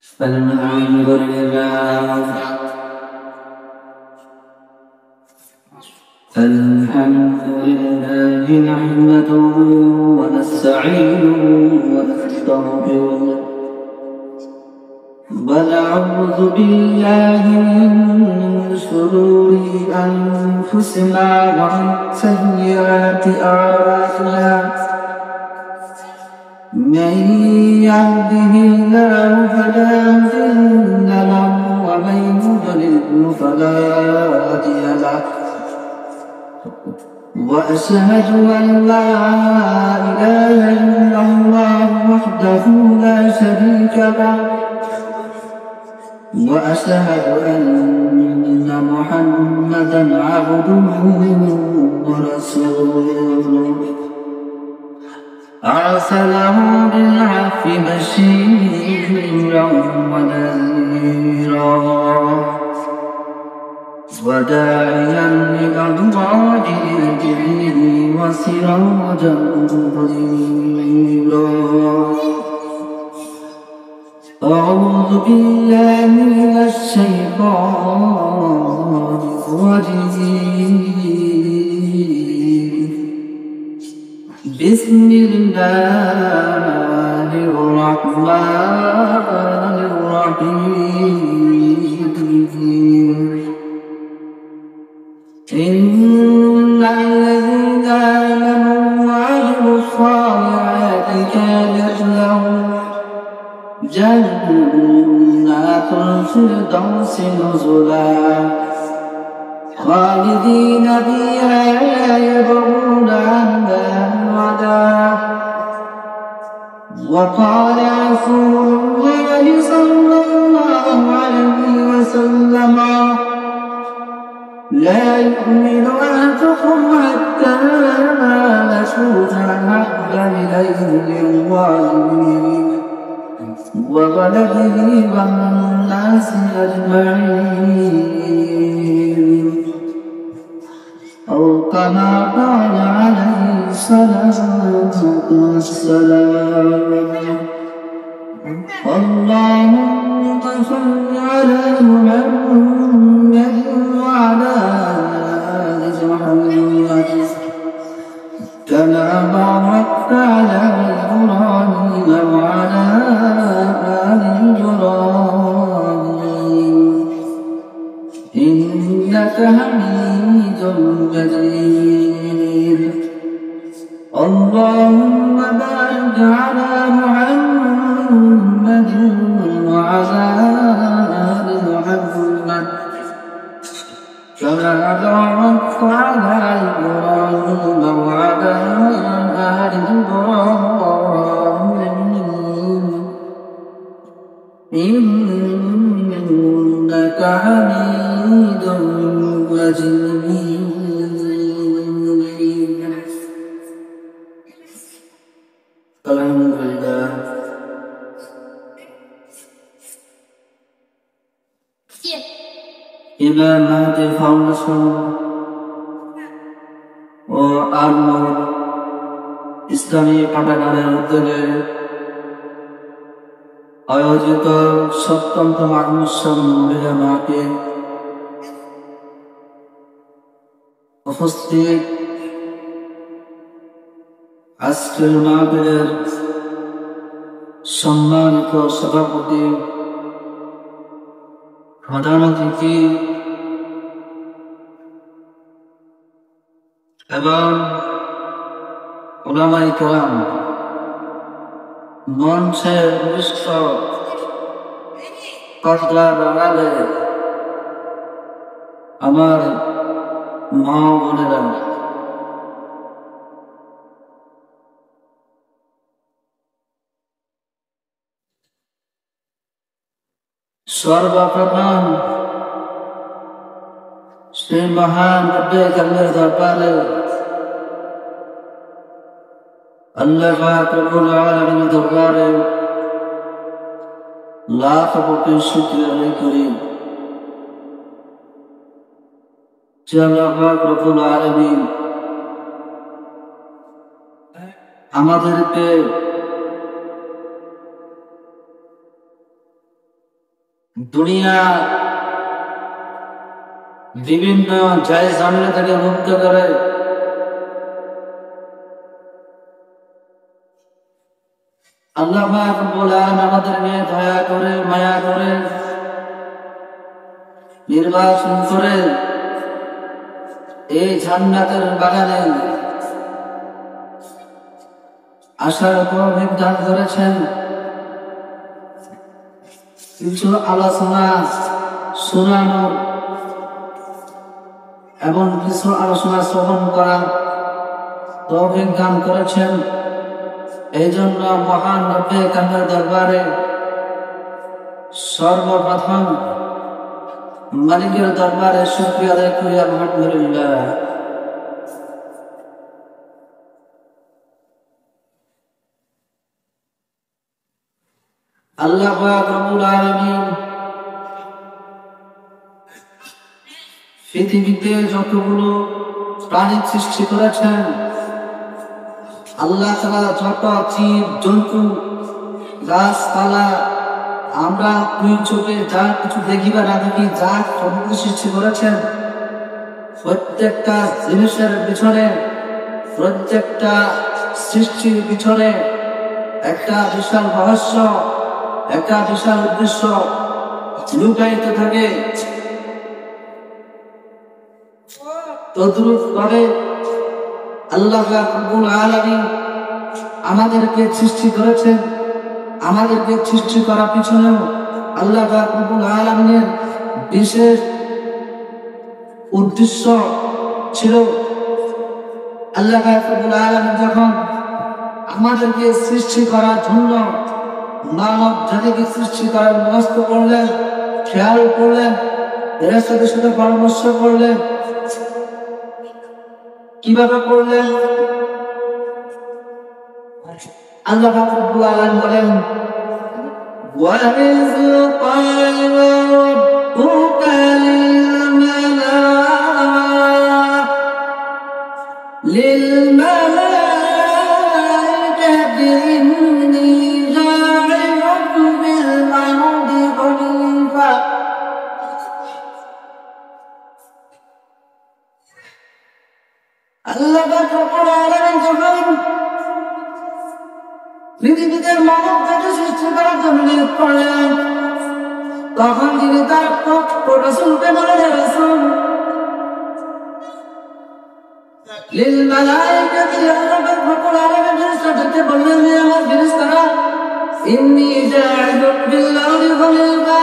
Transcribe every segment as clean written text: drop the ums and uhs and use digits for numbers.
الحمد لله نحمده ونستعينه ونستغفره ونعوذ بالله من شرور أنفسنا ومن سيئات أعمالنا من يهده الله فلا مضل له ومن يضلل فلا هادي له وأشهد أن لا إله إلا الله وحده لا شريك له وأشهد أن محمدا عبده ورسوله أرسله بالعفو بشيرا ونذيرا وداعيا إلى الله بإذنه وسراجا منيرا أعوذ بالله من الشيطان الرجيم بسم الله الرحمن الرحيم إن الذين آمنوا وعملوا الصالحات كانت لهم جنات الفردوس نزلا خالدين فيها يبغون عنها أبدا وقال رسول الله صلى الله عليه وسلم لا يؤمن أحدكم حتى نشوف أحب إليه من والده وولده والناس أجمعين أو كما قال عليه الصلاة والسلام اللهم صل على محمد وعلى آل محمد كما باركت على إبراهيم وعلى آل إبراهيم إنك حميد مجيد اللهم بارك على محمد وعلى آل محمد كما باركت على إبراهيم وعلى آل إبراهيم إنك حميد مجيد الحمد لله ইমাম মাহদি ফাউন্ডেশন ও আলমুর ইসলামী পাঠাগারের উদ্যোগে আয়োজিত ৭ম আদমসম মহিলা মাহফিল উপস্থিত আজকের মাহফিলের সম্মানিত সভাপতি প্রধান অতিথি এবং উলামায়ে কেরাম মঞ্চের বিশিষ্ট পর্দার আড়ালে আমার মা বোনেরা সর্বপ্রথম সেই মহান রব্বে কারিমের দরবারে আল্লাহ পাক রব্বুল আলামিনের দরবারে লাখ কোটি শুকরিয়া আদায় করি যে আল্লাহ পাক রব্বুল আলামিন আমাদেরকে দুনিয়া বিভিন্ন জায়েজ ঝামেলা থেকে মুক্ত করে আল্লাহ পাক রব্বুল আলামিন আমাদের নিয়ে দয়া করে মায়া করে নির্বাচন করে এই জান্নাতের বাগানে আসার তৌফিক দান করেছেন। কিছু আলোচনা শোনানোর এবং কিছু আলোচনা শ্রবণ করার তৌফিক দান করেছেন। এই জন্য মহান রব্বে কারিমের দরবারে সর্বপ্রথম মালিকের দরবারে শুকরিয়া আদায় করি, আলহামদুলিল্লাহ। আল্লাহ পাক রব্বুল আলামিন পৃথিবীতে যতগুলো প্রাণী সৃষ্টি করেছেন, আল্লাহ তাআলা যত জীব জন্তু গাছপালা আমরা দুই চোখে যা কিছু দেখি বা না দেখি, যা সবকিছু সৃষ্টি করেছেন, প্রত্যেকটা জিনিসের পিছনে, প্রত্যেকটা সৃষ্টির পিছনে একটা বিশাল রহস্য, একটা বিশাল উদ্দেশ্য লুকায়িত থাকে। তদ্রূপ ভাবে আল্লাহ রাব্বুল আলামিন আমাদেরকে সৃষ্টি করেছেন। আমাদেরকে সৃষ্টি করার পিছনেও আল্লাহ রাব্বুল আলামিনের বিশেষ উদ্দেশ্য ছিল। আল্লাহ রাব্বুল আলামিন যখন আমাদেরকে সৃষ্টি করার জন্য মানব জাতিকে সৃষ্টি করার মনস্থ করলেন, খেয়াল করলেন, এর সাথে সাথে পরামর্শ করলেন। কিভাবে করলেন? আল্লাহ রাব্বুল আলামিন বলেন, وَإِذْ قَالَ رَبُّكَ لِلْمَلَائِكَةِ إِنِّي جَاعِلٌ فِي الْأَرْضِ خَلِيفَةً আল্লাহ রাব্বুল আলামিন যখন পৃথিবীতে মানবজাতি সৃষ্টি করার জন্য নিয়োগ করলেন, তখন তিনি তার রাসূলকে বললেন, রাসূল লিল মালাইকাতি, আল্লাহ রাব্বুল আলামিন ফেরেশতাদেরকে বললেন, হে আমার ফেরেশতারা, ইন্নী জাইলুন ফিল আরদি খলিফা,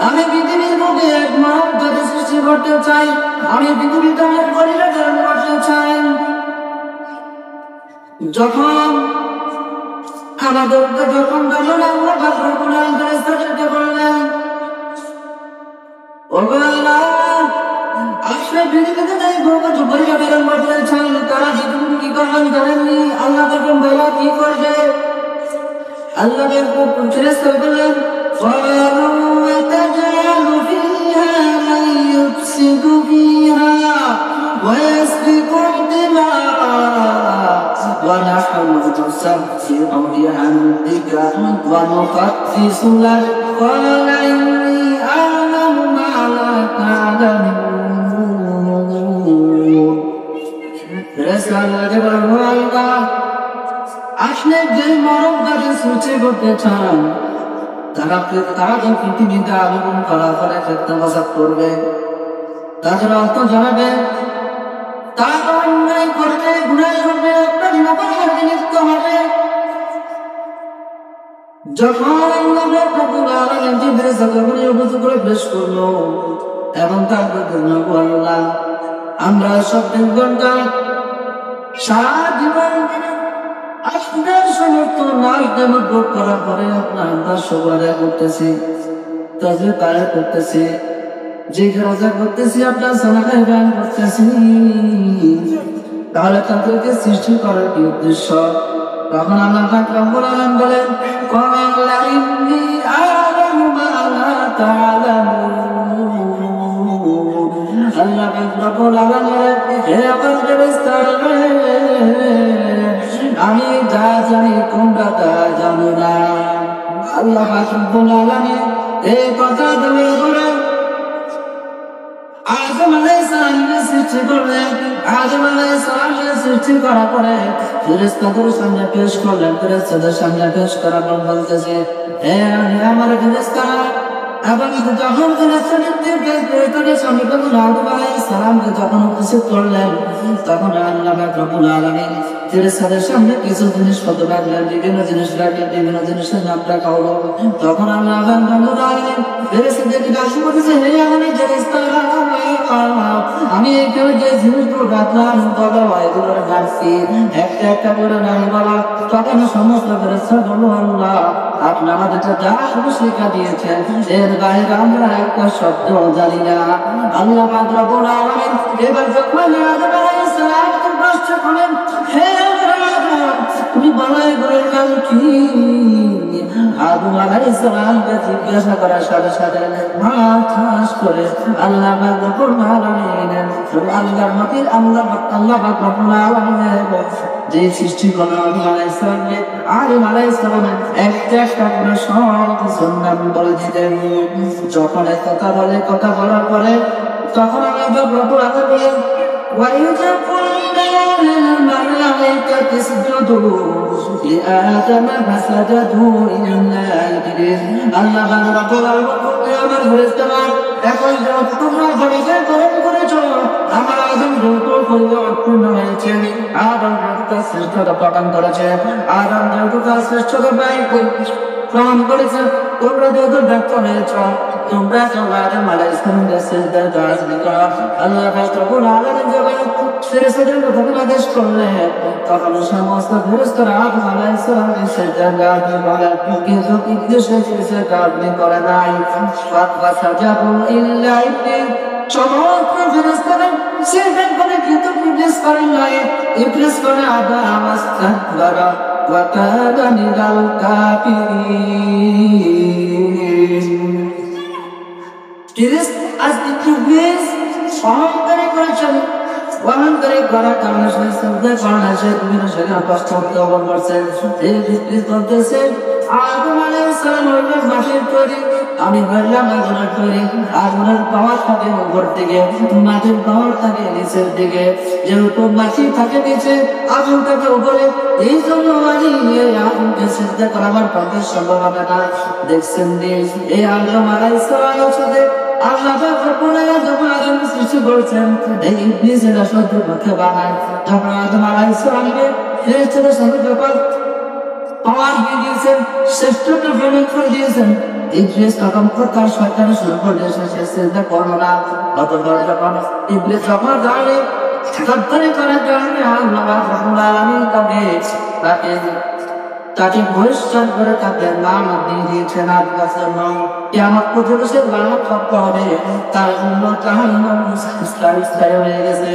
আমি পৃথিবীর বুকে এক মানবজাতি সৃষ্টি করতে চাই, আমি পৃথিবীতে এক খলিফা প্রেরণ করতে চাই। যখন আমাদেরকে যখন বললেন, আল্লাহ রাব্বুল আলামিন ফেরেশতাদেরকে বললেন, ও আল্লাহ, আসলে পৃথিবীতে যাই কিছু খলিফা প্রেরণ করতে চাই, তারা জীবন কি করবেন জানেননি? আল্লাহ তখন বলা কি করবে? আল্লাহ ফেরেশতা বললেন, قالوا أتجعل فيها من يفسد فيها ويسفك الدماء ونحن نسبح بحمدك ونقدس لك قال إني أعلم ما لا تعلمون। আসলে যে মানবজাতি সৃষ্টি করতে চান, তারা তো পৃথিবীতে আগমন করার পরে ফেতনা করবে, তাদের অর্থ জানাবে, তারা অন্যায় করবে, গুনাহ করবে, অপরাধে লিপ্ত হবে। যখন আল্লাহ রাব্বুল আলামিন জিবরিল যখন উপস্থিত করে পেশ করলো এবং তারপর আল্লাহ, আমরা 24 ঘন্টা সারা জীবন আপনার সমস্ত নাচ দেমত ভোগ করার পরে আপনার দাসবারে করতেছি, তাজবীহ পালন করতেছি, জিকির আজকার করতেছি, আপনার সালাত গান করতেছি, তাহলে তাদেরকে সৃষ্টি করার কি উদ্দেশ্য? তখন আল্লাহ রাব্বুল আলামিন বলেন, ক্বালা ইন্নী আ'লামু মা লা তা'লামুন। আল্লাহ রাব্বুল আলামিন, হে আমার ফেরেশতারা, আমি যা জানি তোমরা তা জানো না। আল্লাহ রাব্বুল আলামিন এই কথা তুমি করে আদম আলাইহিস সালামকে সৃষ্টি করলেন। আদম আলাইহিস সালামকে সৃষ্টি করার পরে ফেরেশতাদের সামনে পেশ করলেন। ফেরেশতাদের সামনে পেশ করার পর বলতেছে, হে আমার ফেরেশতারা, এবং যখন ফেরেশতাদের সামনে আদম আলাইহিস সালামকে যখন উপস্থিত করলেন, তখন আল্লাহ পাক রব্বুল আলামিন ফেরেশতাদের সামনে কিছু জিনিসপত্র রাখলেন, বিভিন্ন জিনিস রাখলেন, বিভিন্ন জিনিসের নাম রাখা হলো। তখন আল্লাহ পাক রব্বুল আলামিন ফেরেশতাদেরকে ডাক বলতেছে, হে আমার ফেরেশতারা, আমি এখানে যে জিনিসগুলো রাখলাম বলো, এগুলোর রাখছি একটা একটা করে নাম বলা। তখন সমস্ত ফেরেশতা বলল, আল্লাহ আপনি আমাদেরকে যা শিক্ষা দিয়েছেন এর বাইরে আমরা একটা শব্দ জানি না। আল্লাহ পাক রব্বুল আলামিন এবার যখন আদম আলাইহিস সালামকে প্রশ্ন করেন, হে আদম, তুমি বলো এগুলোর নাম কি? আদম আলাইহিস সালামকে জিজ্ঞাসা করার সাথে সাথে মাথা করে আল্লাহ পাক রব্বুল আলামিন আল্লাহর নবীর আল্লাহ পাক রব্বুল আলামিন যে সৃষ্টি করলো আদম আলাইহিস সালামকে, আদম আলাইহিস সালামের একটা একটা করে সব কিছুর নাম বলে দিতেন। যখন কথা বলে, কথা বলার পরে তখন আল্লাহ পাক রব্বুল আলামিন وَإِذْ قُلْنَا لِلْمَلَائِكَةِ اسْجُدُوا لِآدَمَ فَسَجَدُوا إِلَّا إِبْلِيسَ আল্লাহ পাক রব্বুল আলামিন আমার ফেরেশতারা, এখন যখন তোমরা পরিচয় গ্রহণ করেছো, আমার আদম যেহেতু পরিপূর্ণ হয়েছে, আদম যেহেতু তার শ্রেষ্ঠতা প্রদান করেছে, আদম যেহেতু তার শ্রেষ্ঠতা প্রমাণ করেছে, তোমরা যেহেতু ব্যর্থ হয়েছ, তোমরা আদম আলাইহিস সালামকে সিজদা করো। আল্লাহ পাক রব্বুল আলামিন যখন ফেরেশতাদের কথা আদেশ করলেন, তখন সমস্ত ফেরেশতারা আদম আলাইহিস সালামকে সিজদা করে, কিন্তু ইবলিস সিজদা করে নাই। ফাসাজাদু ইল্লা ইবলিস, সমস্ত ফেরেশতারা সিজদা করে, কিন্তু ইবলিস করে নাই। ইবলিস করে আদম আস্তাকবারা ওয়া কানা মিনাল কাফিরিন। ইবলিস অহংকারী করেছেন, অহংকারী করার কারণে সে সিজদা করে না, সে বিভিন্ন জায়গায় কষ্ট অবলম্বন করছে। ইবলিস বলতেছে, আদম আলাইহিস সালাম হইলেন মাটির তৈরি, আমি হইলাম আগুনের তৈরি। আগুনের পাওয়ার থাকে উপর দিকে, মাটির পাওয়ার থাকে নিচের দিকে। যেহেতু মাটি থাকে নিচে, আগুন থাকে উপরে, এই জন্য আমি এই আগুনকে সিজদা করা আমার পক্ষে সম্ভব হবে না। দেখছেন এই আদম আলাইহিস সালামের সাথে আল্লাহ পাক রব্বুল আলামিন যখন আদম সৃষ্টি করেছেন, এই ইবলিস এর সাথে পক্ষে বানায়। যখন আদম আলাইহিস সালামকে ফেরেশতাদের সাথে যখন পাওয়ার দিয়ে দিয়েছেন, শ্রেষ্ঠত্ব প্রদান করে দিয়েছেন, ইবলিস তখন তার শয়তানি শুরু করে দিয়েছে, সে সিজদা করলো না। অতঃপর যখন ইবলিস যখন দাঁড়িয়ে শয়তানি করার কারণে আল্লাহ পাক রব্বুল আলামিন তাকে বহিষ্কার করে তাকে লানত দিয়ে দিয়েছেন। আর কাছে কিয়ামত পর্যন্ত সে লানত প্রাপ্ত হবে, তার জন্য জাহান্নাম স্থায়ী হয়ে গেছে।